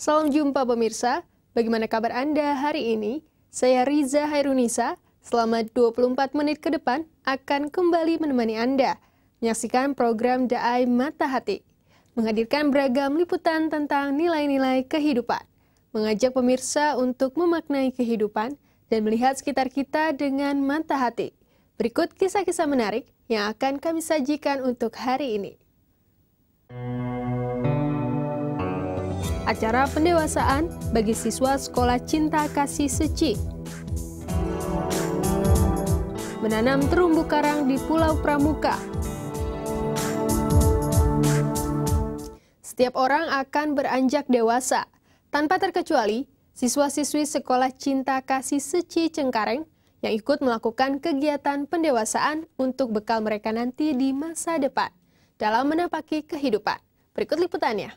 Salam jumpa pemirsa, bagaimana kabar Anda hari ini? Saya Riza Hairunisa, selama 24 menit ke depan akan kembali menemani Anda menyaksikan program Daai Mata Hati, menghadirkan beragam liputan tentang nilai-nilai kehidupan, mengajak pemirsa untuk memaknai kehidupan dan melihat sekitar kita dengan mata hati. Berikut kisah-kisah menarik yang akan kami sajikan untuk hari ini. Acara pendewasaan bagi siswa Sekolah Cinta Kasih Seci. Menanam terumbu karang di Pulau Pramuka. Setiap orang akan beranjak dewasa, tanpa terkecuali siswa-siswi Sekolah Cinta Kasih Seci Cengkareng yang ikut melakukan kegiatan pendewasaan untuk bekal mereka nanti di masa depan dalam menapaki kehidupan. Berikut liputannya.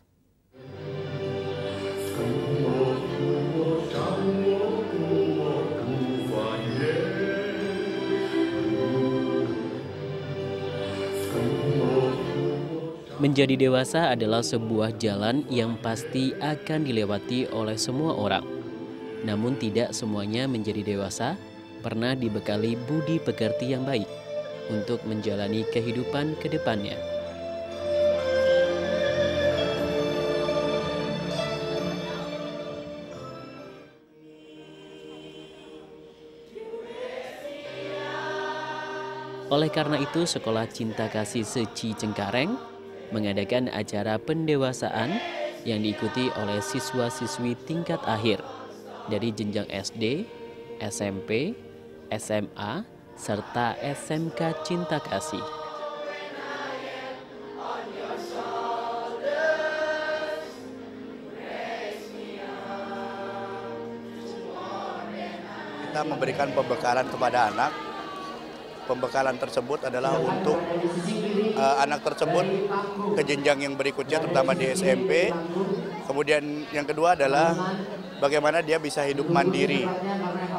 Menjadi dewasa adalah sebuah jalan yang pasti akan dilewati oleh semua orang. Namun tidak semuanya menjadi dewasa pernah dibekali budi pekerti yang baik untuk menjalani kehidupan ke depannya. Oleh karena itu, Sekolah Cinta Kasih Seci Cengkareng mengadakan acara pendewasaan yang diikuti oleh siswa-siswi tingkat akhir dari jenjang SD, SMP, SMA, serta SMK Cinta Kasih. Kita memberikan pembekalan kepada anak. Pembekalan tersebut adalah untuk anak tersebut ke jenjang yang berikutnya, terutama di SMP. Kemudian yang kedua adalah bagaimana dia bisa hidup mandiri.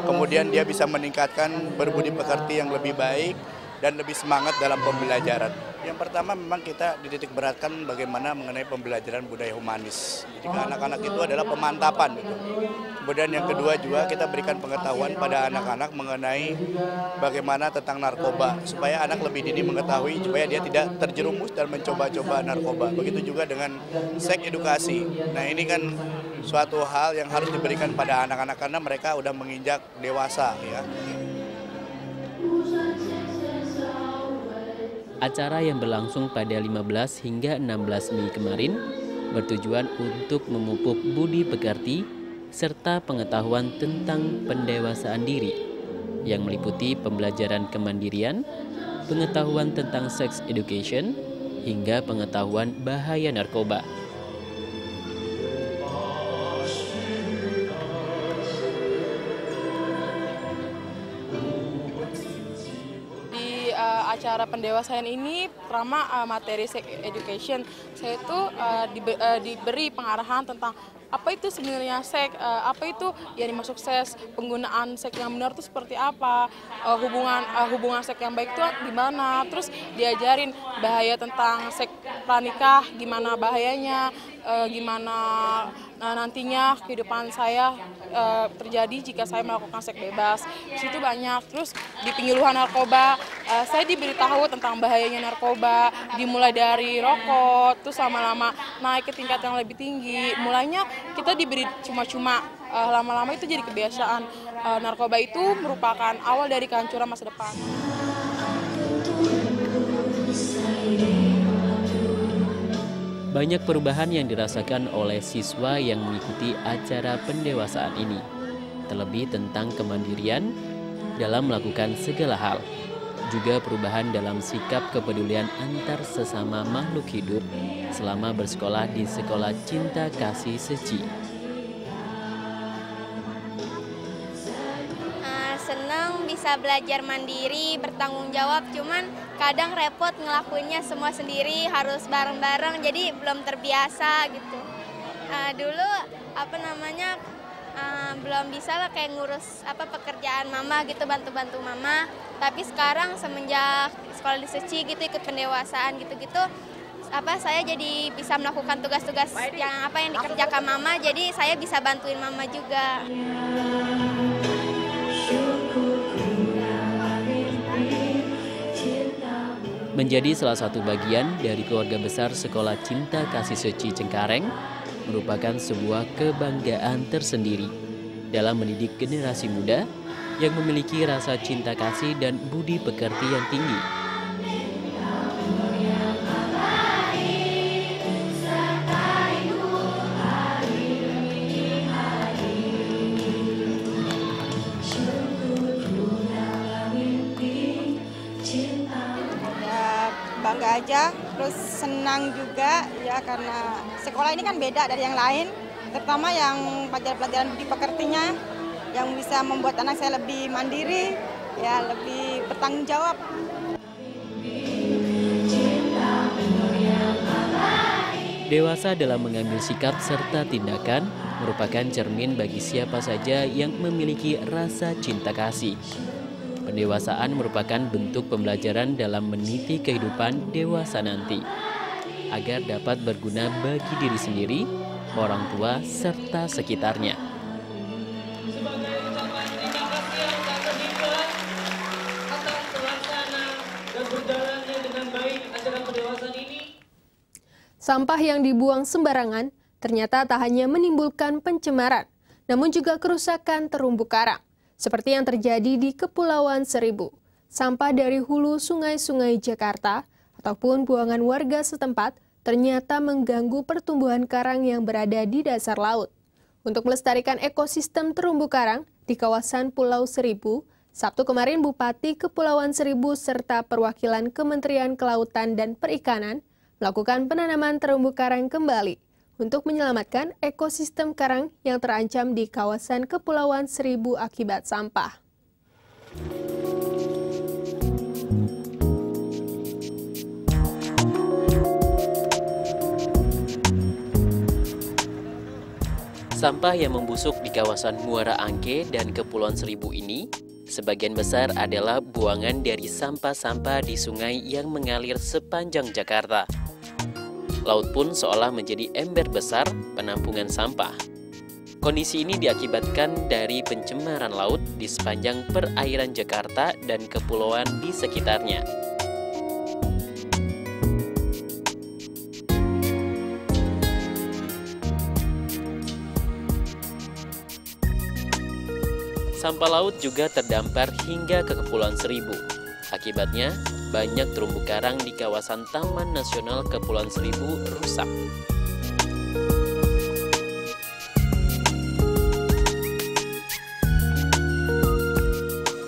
Kemudian dia bisa meningkatkan berbudi pekerti yang lebih baik dan lebih semangat dalam pembelajaran. Yang pertama memang kita dititik beratkan bagaimana mengenai pembelajaran budaya humanis. Jadi anak-anak itu adalah pemantapan. Kemudian yang kedua juga kita berikan pengetahuan pada anak-anak mengenai bagaimana tentang narkoba. Supaya anak lebih dini mengetahui supaya dia tidak terjerumus dan mencoba-coba narkoba. Begitu juga dengan seks edukasi. Nah ini kan suatu hal yang harus diberikan pada anak-anak karena mereka udah menginjak dewasa ya. Acara yang berlangsung pada 15 hingga 16 Mei kemarin bertujuan untuk memupuk budi pekerti serta pengetahuan tentang pendewasaan diri yang meliputi pembelajaran kemandirian, pengetahuan tentang sex education, hingga pengetahuan bahaya narkoba. Acara pendewasaan ini pertama materi sex education. Saya itu diberi pengarahan tentang apa itu sebenarnya seks, apa itu yang dimaksud seks, penggunaan seks yang benar itu seperti apa, hubungan seks yang baik itu gimana, terus diajarin bahaya tentang seks pranikah, gimana bahayanya, gimana nantinya kehidupan saya terjadi jika saya melakukan seks bebas. Di situ banyak. Terus di penyuluhan narkoba, saya diberitahu tentang bahayanya narkoba, dimulai dari rokok, terus lama-lama naik ke tingkat yang lebih tinggi. Mulainya kita diberi cuma-cuma, lama-lama itu jadi kebiasaan. Narkoba itu merupakan awal dari kehancuran masa depan. Banyak perubahan yang dirasakan oleh siswa yang mengikuti acara pendewasaan ini, terlebih tentang kemandirian dalam melakukan segala hal, juga perubahan dalam sikap kepedulian antar sesama makhluk hidup selama bersekolah di Sekolah Cinta Kasih Seci. Senang bisa belajar mandiri, bertanggung jawab, cuman kadang repot ngelakuinnya semua sendiri, harus bareng-bareng, jadi belum terbiasa gitu. Dulu belum bisa lah kayak ngurus pekerjaan mama gitu, bantu-bantu mama. Tapi sekarang semenjak sekolah di Seci gitu, ikut pendewasaan gitu-gitu, saya jadi bisa melakukan tugas-tugas yang dikerjakan mama, jadi saya bisa bantuin mama juga. Menjadi salah satu bagian dari keluarga besar Sekolah Cinta Kasih Suci Cengkareng merupakan sebuah kebanggaan tersendiri dalam mendidik generasi muda yang memiliki rasa cinta kasih dan budi pekerti yang tinggi. Bangga aja, terus senang juga ya karena sekolah ini kan beda dari yang lain, terutama yang pelajaran budi pekertinya yang bisa membuat anak saya lebih mandiri, ya lebih bertanggung jawab. Dewasa dalam mengambil sikap serta tindakan merupakan cermin bagi siapa saja yang memiliki rasa cinta kasih. Pendewasaan merupakan bentuk pembelajaran dalam meniti kehidupan dewasa nanti, agar dapat berguna bagi diri sendiri, orang tua, serta sekitarnya. Sebagai ucapan terima kasih yang tak terhingga atas terlaksana dan berjalannya dengan baik acara pendewasaan ini. Sampah yang dibuang sembarangan ternyata tak hanya menimbulkan pencemaran, namun juga kerusakan terumbu karang. Seperti yang terjadi di Kepulauan Seribu, sampah dari hulu sungai-sungai Jakarta ataupun buangan warga setempat ternyata mengganggu pertumbuhan karang yang berada di dasar laut. Untuk melestarikan ekosistem terumbu karang di kawasan Pulau Seribu, Sabtu kemarin Bupati Kepulauan Seribu serta perwakilan Kementerian Kelautan dan Perikanan melakukan penanaman terumbu karang kembali untuk menyelamatkan ekosistem karang yang terancam di kawasan Kepulauan Seribu akibat sampah. Sampah yang membusuk di kawasan Muara Angke dan Kepulauan Seribu ini sebagian besar adalah buangan dari sampah-sampah di sungai yang mengalir sepanjang Jakarta. Laut pun seolah menjadi ember besar penampungan sampah. Kondisi ini diakibatkan dari pencemaran laut di sepanjang perairan Jakarta dan kepulauan di sekitarnya. Sampah laut juga terdampar hingga ke Kepulauan Seribu. Akibatnya, banyak terumbu karang di kawasan Taman Nasional Kepulauan Seribu rusak.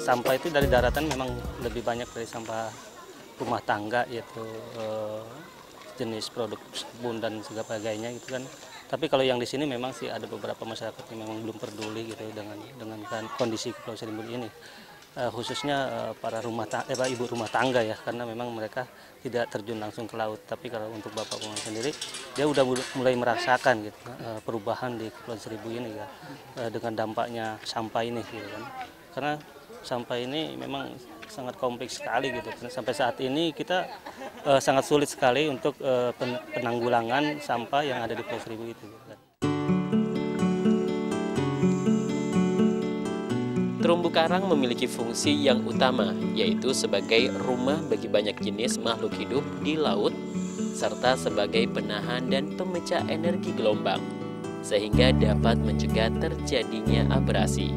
Sampah itu dari daratan memang lebih banyak dari sampah rumah tangga, yaitu jenis produk sabun dan sebagainya gitu kan. Tapi kalau yang di sini memang sih ada beberapa masyarakat yang memang belum peduli gitu dengan kondisi Kepulauan Seribu ini. Khususnya para ibu rumah tangga ya, karena memang mereka tidak terjun langsung ke laut. Tapi kalau untuk bapak rumah sendiri, dia udah mulai merasakan gitu perubahan di Kepulauan Seribu ini ya, dengan dampaknya sampah ini gitu kan. Karena sampah ini memang sangat kompleks sekali gitu. Sampai saat ini kita sangat sulit sekali untuk penanggulangan sampah yang ada di Kepulauan Seribu itu. Terumbu karang memiliki fungsi yang utama, yaitu sebagai rumah bagi banyak jenis makhluk hidup di laut, serta sebagai penahan dan pemecah energi gelombang, sehingga dapat mencegah terjadinya abrasi.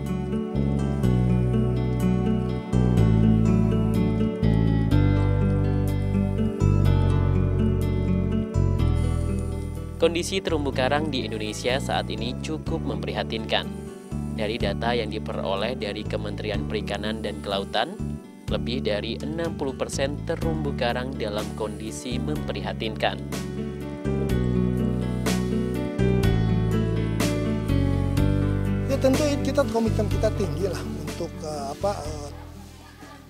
Kondisi terumbu karang di Indonesia saat ini cukup memprihatinkan. Dari data yang diperoleh dari Kementerian Perikanan dan Kelautan, lebih dari 60% terumbu karang dalam kondisi memprihatinkan. Ya tentu komitmen kita tinggi lah untuk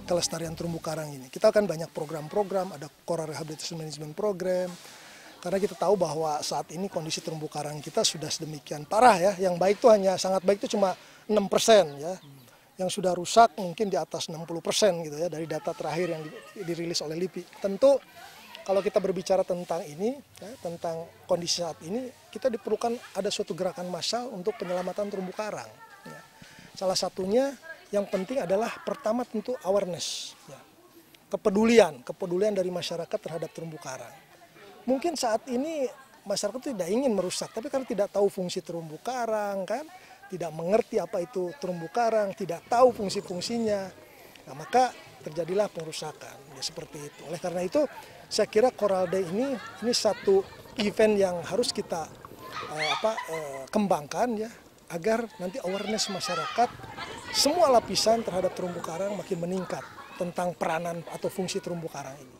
kelestarian terumbu karang ini. Kita akan banyak program-program, ada Coral Rehabilitation Management Program, karena kita tahu bahwa saat ini kondisi terumbu karang kita sudah sedemikian parah ya. Yang baik itu sangat baik itu cuma 6% ya. Yang sudah rusak mungkin di atas 60% gitu ya dari data terakhir yang dirilis oleh LIPI. Tentu kalau kita berbicara tentang ini, ya, tentang kondisi saat ini, kita diperlukan ada suatu gerakan massal untuk penyelamatan terumbu karang. Ya. Salah satunya yang penting adalah pertama tentu awareness, ya. Kepedulian dari masyarakat terhadap terumbu karang. Mungkin saat ini masyarakat tidak ingin merusak, tapi karena tidak tahu fungsi terumbu karang, kan, tidak mengerti apa itu terumbu karang, tidak tahu fungsi-fungsinya, nah, maka terjadilah pengerusakan, ya seperti itu. Oleh karena itu, saya kira Coral Day ini satu event yang harus kita kembangkan, ya, agar nanti awareness masyarakat semua lapisan terhadap terumbu karang makin meningkat tentang peranan atau fungsi terumbu karang ini.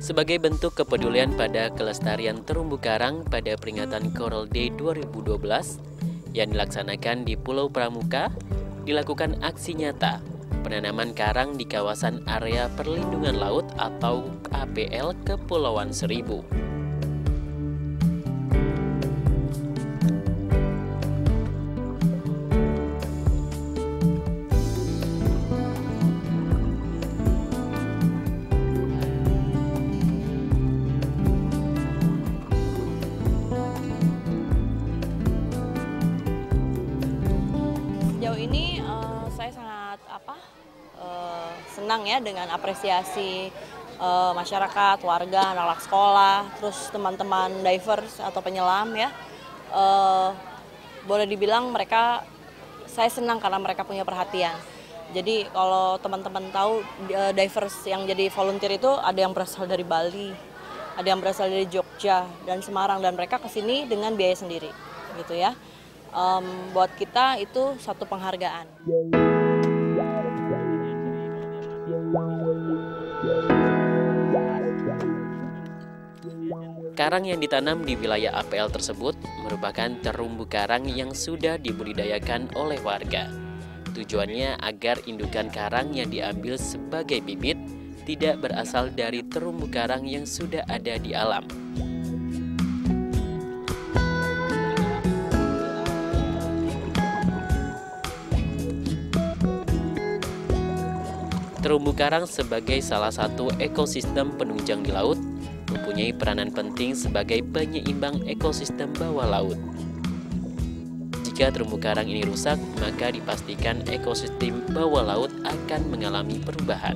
Sebagai bentuk kepedulian pada kelestarian terumbu karang pada peringatan Coral Day 2012 yang dilaksanakan di Pulau Pramuka, dilakukan aksi nyata penanaman karang di kawasan area perlindungan laut atau APL Kepulauan Seribu. Senang ya dengan apresiasi masyarakat, warga, anak-anak sekolah, terus teman-teman divers atau penyelam ya. Boleh dibilang saya senang karena mereka punya perhatian. Jadi kalau teman-teman tahu divers yang jadi volunteer itu ada yang berasal dari Bali, ada yang berasal dari Jogja dan Semarang, dan mereka kesini dengan biaya sendiri gitu ya. Buat kita itu satu penghargaan. Karang yang ditanam di wilayah APL tersebut merupakan terumbu karang yang sudah dibudidayakan oleh warga. Tujuannya agar indukan karang yang diambil sebagai bibit tidak berasal dari terumbu karang yang sudah ada di alam. Terumbu karang sebagai salah satu ekosistem penunjang di laut mempunyai peranan penting sebagai penyeimbang ekosistem bawah laut. Jika terumbu karang ini rusak, maka dipastikan ekosistem bawah laut akan mengalami perubahan.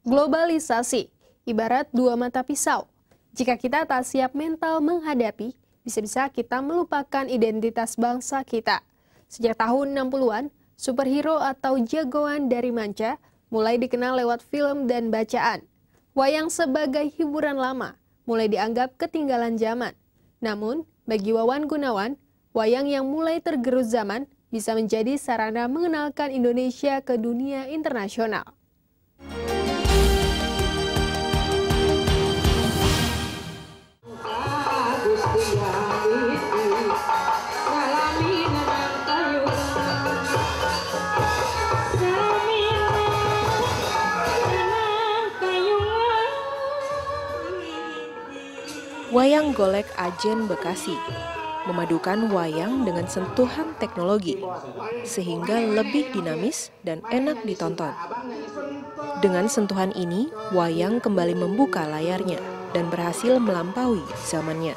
Globalisasi, ibarat dua mata pisau. Jika kita tak siap mental menghadapi, bisa-bisa kita melupakan identitas bangsa kita. Sejak tahun 60-an, superhero atau jagoan dari manca mulai dikenal lewat film dan bacaan. Wayang sebagai hiburan lama mulai dianggap ketinggalan zaman. Namun, bagi Wawan Gunawan, wayang yang mulai tergerus zaman bisa menjadi sarana mengenalkan Indonesia ke dunia internasional. Wayang Golek Ajen Bekasi memadukan wayang dengan sentuhan teknologi sehingga lebih dinamis dan enak ditonton. Dengan sentuhan ini, wayang kembali membuka layarnya dan berhasil melampaui zamannya.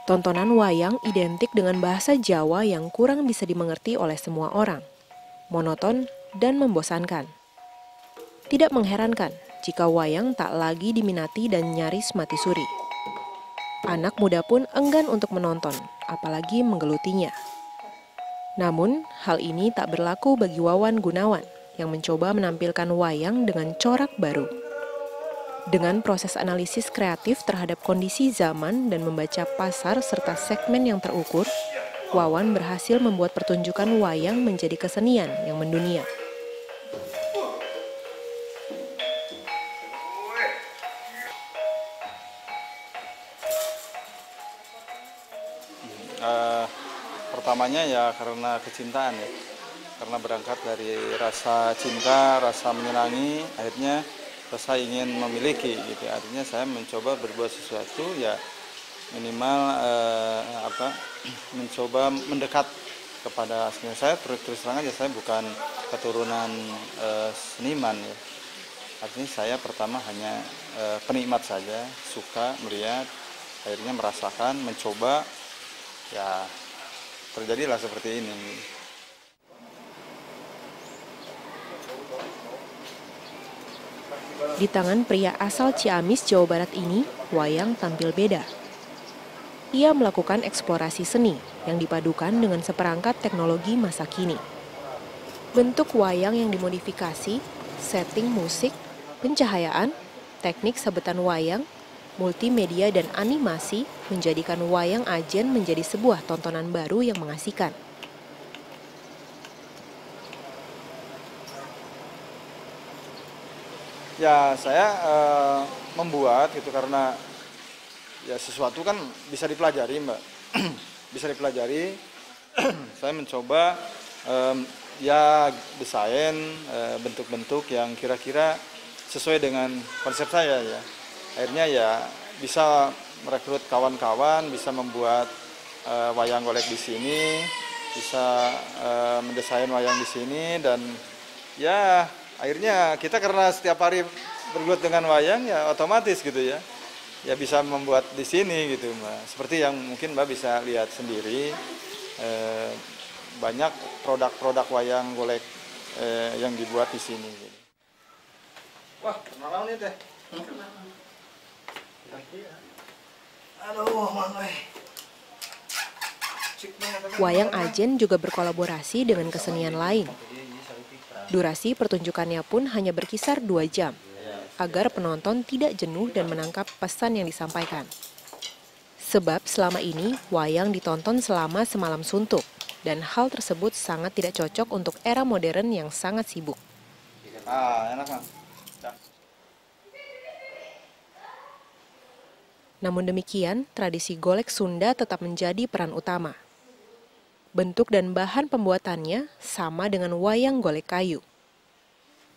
Tontonan wayang identik dengan bahasa Jawa yang kurang bisa dimengerti oleh semua orang, monoton dan membosankan. Tidak mengherankan jika wayang tak lagi diminati dan nyaris mati suri. Anak muda pun enggan untuk menonton, apalagi menggelutinya. Namun, hal ini tak berlaku bagi Wawan Gunawan yang mencoba menampilkan wayang dengan corak baru. Dengan proses analisis kreatif terhadap kondisi zaman dan membaca pasar serta segmen yang terukur, Wawan berhasil membuat pertunjukan wayang menjadi kesenian yang mendunia. Pertamanya ya karena kecintaan ya, karena berangkat dari rasa cinta, rasa menyenangi, akhirnya rasa ingin memiliki gitu. Artinya saya mencoba berbuat sesuatu ya minimal mencoba mendekat kepada seniman. Saya terus terang aja saya bukan keturunan seniman ya. Artinya saya pertama hanya penikmat saja, suka melihat, akhirnya merasakan, mencoba, ya terjadilah seperti ini. Di tangan pria asal Ciamis, Jawa Barat ini, wayang tampil beda. Ia melakukan eksplorasi seni yang dipadukan dengan seperangkat teknologi masa kini. Bentuk wayang yang dimodifikasi, setting musik, pencahayaan, teknik sabetan wayang, multimedia dan animasi menjadikan wayang Ajen menjadi sebuah tontonan baru yang mengasihkan. Ya saya membuat gitu karena ya sesuatu kan bisa dipelajari Mbak, bisa dipelajari. Saya mencoba ya desain bentuk-bentuk yang kira-kira sesuai dengan konsep saya ya. Akhirnya ya bisa merekrut kawan-kawan, bisa membuat wayang golek di sini, bisa mendesain wayang di sini, dan ya akhirnya kita karena setiap hari bergelut dengan wayang ya otomatis gitu ya, ya bisa membuat di sini gitu Mbak. Seperti yang mungkin Mbak bisa lihat sendiri, banyak produk-produk wayang golek yang dibuat di sini. Gitu. Wah, kenapa nih teh? Wayang Ajen juga berkolaborasi dengan kesenian lain. Durasi pertunjukannya pun hanya berkisar 2 jam, agar penonton tidak jenuh dan menangkap pesan yang disampaikan. Sebab selama ini, wayang ditonton selama semalam suntuk, dan hal tersebut sangat tidak cocok untuk era modern yang sangat sibuk. Enak kan? Namun demikian, tradisi golek Sunda tetap menjadi peran utama. Bentuk dan bahan pembuatannya sama dengan wayang golek kayu.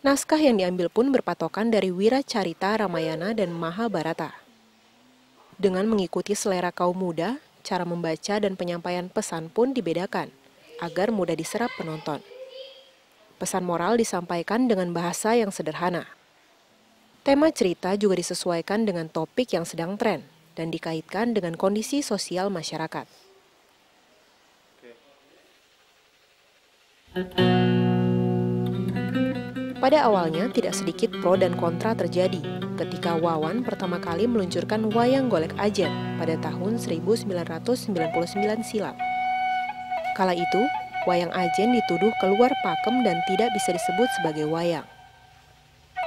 Naskah yang diambil pun berpatokan dari Wiracarita, Ramayana, dan Mahabharata. Dengan mengikuti selera kaum muda, cara membaca dan penyampaian pesan pun dibedakan, agar mudah diserap penonton. Pesan moral disampaikan dengan bahasa yang sederhana. Tema cerita juga disesuaikan dengan topik yang sedang tren, dan dikaitkan dengan kondisi sosial masyarakat. Pada awalnya tidak sedikit pro dan kontra terjadi ketika Wawan pertama kali meluncurkan wayang golek Ajen pada tahun 1999 silam. Kala itu, wayang Ajen dituduh keluar pakem dan tidak bisa disebut sebagai wayang.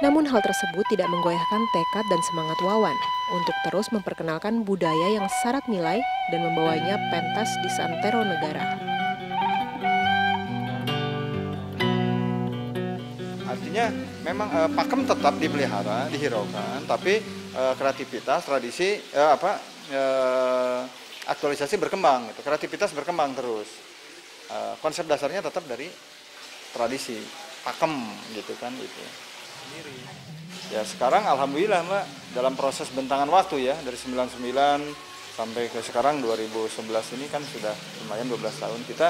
Namun hal tersebut tidak menggoyahkan tekad dan semangat Wawan untuk terus memperkenalkan budaya yang syarat nilai dan membawanya pentas di santero negara. Artinya memang pakem tetap dipelihara, dihiraukan, tapi kreativitas, tradisi, aktualisasi berkembang, gitu. Kreativitas berkembang terus. Konsep dasarnya tetap dari tradisi, pakem gitu kan itu. Ya sekarang alhamdulillah Mbak, dalam proses bentangan waktu ya, dari 99 sampai ke sekarang 2011 ini kan sudah lumayan 12 tahun, kita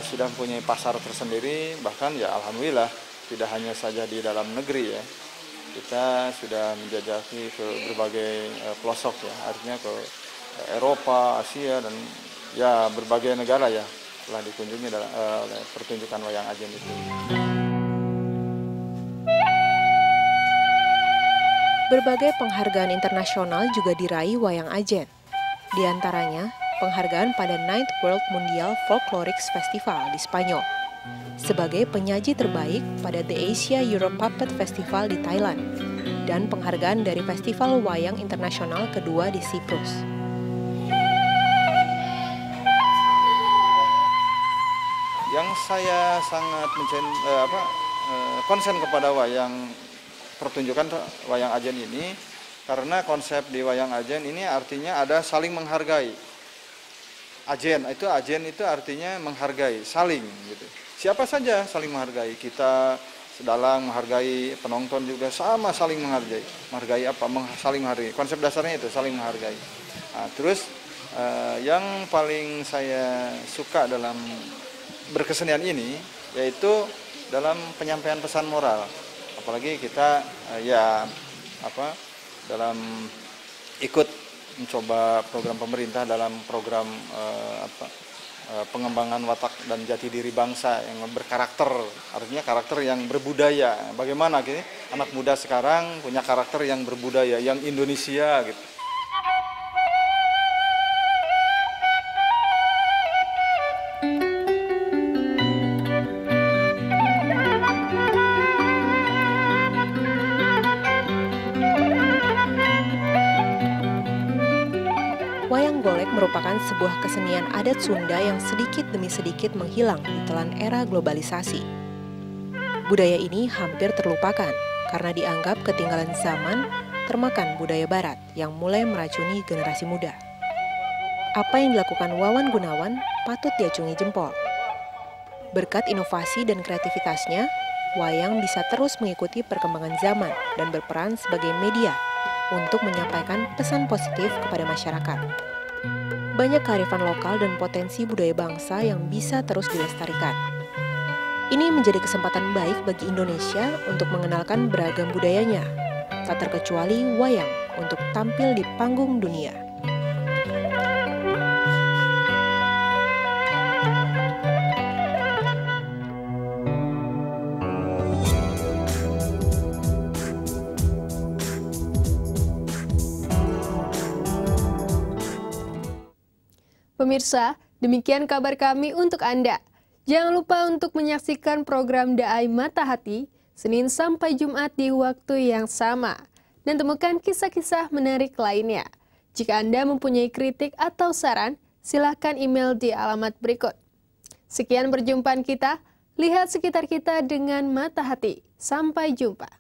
sudah mempunyai pasar tersendiri, bahkan ya alhamdulillah tidak hanya saja di dalam negeri ya, kita sudah menjajaki ke berbagai pelosok ya, artinya ke Eropa, Asia, dan ya berbagai negara ya telah dikunjungi oleh pertunjukan wayang Ajen itu. Berbagai penghargaan internasional juga diraih wayang Ajen. Di antaranya, penghargaan pada 9th World Mundial Folklorics Festival di Spanyol, sebagai penyaji terbaik pada The Asia Europe Puppet Festival di Thailand, dan penghargaan dari Festival Wayang Internasional kedua di Siprus. Yang saya sangat konsen kepada wayang pertunjukan wayang Ajen ini, karena konsep di wayang Ajen ini artinya ada saling menghargai. Ajen itu artinya menghargai, saling gitu. Siapa saja saling menghargai, kita sedalang menghargai, penonton juga sama saling menghargai. Menghargai apa? Saling menghargai. Konsep dasarnya itu saling menghargai. Nah, terus yang paling saya suka dalam berkesenian ini yaitu dalam penyampaian pesan moral. Apalagi kita dalam ikut mencoba program pemerintah dalam program pengembangan watak dan jati diri bangsa yang berkarakter, artinya karakter yang berbudaya. Bagaimana gitu, anak muda sekarang punya karakter yang berbudaya, yang Indonesia gitu. Wayang golek merupakan sebuah kesenian adat Sunda yang sedikit demi sedikit menghilang di telan era globalisasi. Budaya ini hampir terlupakan karena dianggap ketinggalan zaman, termakan budaya barat yang mulai meracuni generasi muda. Apa yang dilakukan Wawan Gunawan patut diacungi jempol. Berkat inovasi dan kreativitasnya, wayang bisa terus mengikuti perkembangan zaman dan berperan sebagai media untuk menyampaikan pesan positif kepada masyarakat. Banyak kearifan lokal dan potensi budaya bangsa yang bisa terus dilestarikan. Ini menjadi kesempatan baik bagi Indonesia untuk mengenalkan beragam budayanya, tak terkecuali wayang untuk tampil di panggung dunia. Pemirsa, demikian kabar kami untuk Anda. Jangan lupa untuk menyaksikan program Daai Mata Hati, Senin sampai Jumat di waktu yang sama. Dan temukan kisah-kisah menarik lainnya. Jika Anda mempunyai kritik atau saran, silakan email di alamat berikut. Sekian perjumpaan kita, lihat sekitar kita dengan mata hati. Sampai jumpa.